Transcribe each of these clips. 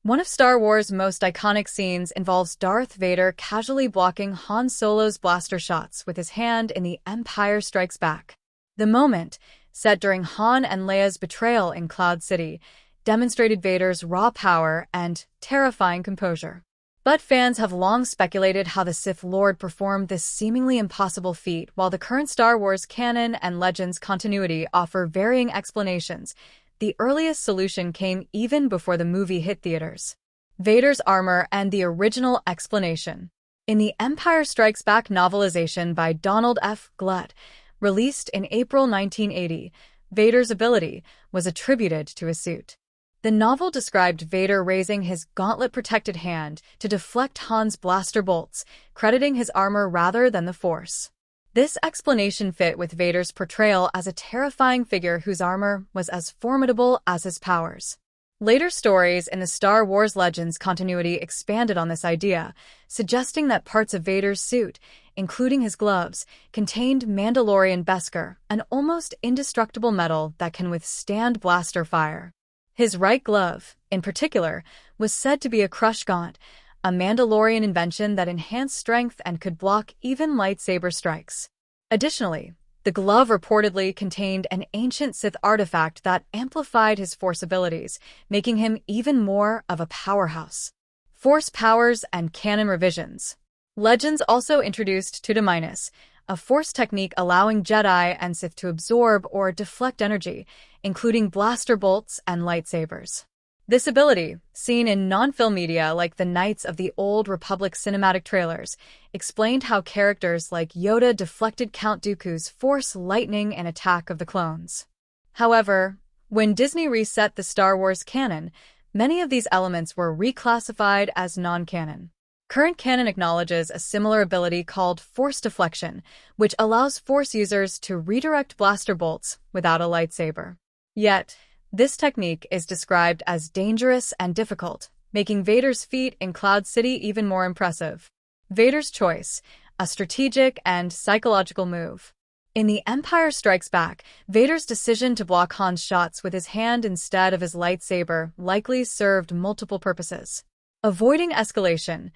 One of Star Wars' most iconic scenes involves Darth Vader casually blocking Han Solo's blaster shots with his hand in The Empire Strikes Back. The moment, set during Han and Leia's betrayal in Cloud City, demonstrated Vader's raw power and terrifying composure. But fans have long speculated how the Sith Lord performed this seemingly impossible feat, while the current Star Wars canon and Legends continuity offer varying explanations. The earliest solution came even before the movie hit theaters. Vader's armor and the original explanation. In The Empire Strikes Back novelization by Donald F. Glut, released in April 1980, Vader's ability was attributed to his suit. The novel described Vader raising his gauntlet-protected hand to deflect Han's blaster bolts, crediting his armor rather than the Force. This explanation fit with Vader's portrayal as a terrifying figure whose armor was as formidable as his powers. Later stories in the Star Wars Legends continuity expanded on this idea, suggesting that parts of Vader's suit, including his gloves, contained Mandalorian Beskar, an almost indestructible metal that can withstand blaster fire. His right glove, in particular, was said to be a crush gaunt, a Mandalorian invention that enhanced strength and could block even lightsaber strikes. Additionally, the glove reportedly contained an ancient Sith artifact that amplified his Force abilities, making him even more of a powerhouse. Force powers and canon revisions. Legends also introduced Tuda-Minus, a Force technique allowing Jedi and Sith to absorb or deflect energy, including blaster bolts and lightsabers. This ability, seen in non-film media like the Knights of the Old Republic cinematic trailers, explained how characters like Yoda deflected Count Dooku's Force lightning and Attack of the Clones. However, when Disney reset the Star Wars canon, many of these elements were reclassified as non-canon. Current canon acknowledges a similar ability called Force Deflection, which allows Force users to redirect blaster bolts without a lightsaber. Yet, this technique is described as dangerous and difficult, making Vader's feat in Cloud City even more impressive. Vader's choice, a strategic and psychological move. In The Empire Strikes Back, Vader's decision to block Han's shots with his hand instead of his lightsaber likely served multiple purposes. Avoiding escalation.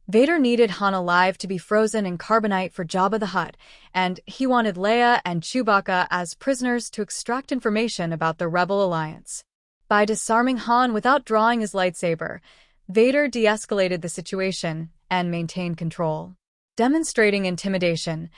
Vader needed Han alive to be frozen in carbonite for Jabba the Hutt, and he wanted Leia and Chewbacca as prisoners to extract information about the Rebel Alliance. By disarming Han without drawing his lightsaber, Vader de-escalated the situation and maintained control. Demonstrating intimidation,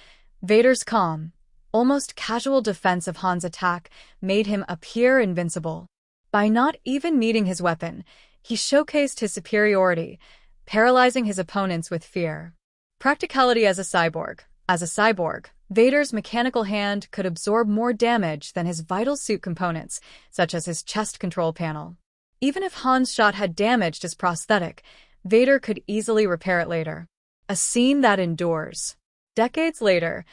Vader's calm, almost casual defense of Han's attack made him appear invincible. By not even needing his weapon, he showcased his superiority, paralyzing his opponents with fear. Practicality as a cyborg. As a cyborg, Vader's mechanical hand could absorb more damage than his vital suit components, such as his chest control panel. Even if Han's shot had damaged his prosthetic, Vader could easily repair it later. A scene that endures. Decades later,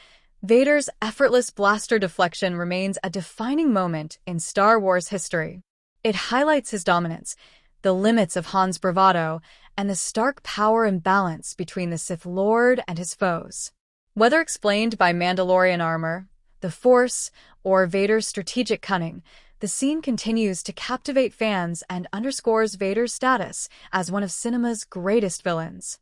Vader's effortless blaster deflection remains a defining moment in Star Wars history. It highlights his dominance, the limits of Han's bravado, and the stark power imbalance between the Sith Lord and his foes. Whether explained by Mandalorian armor, the Force, or Vader's strategic cunning, the scene continues to captivate fans and underscores Vader's status as one of cinema's greatest villains.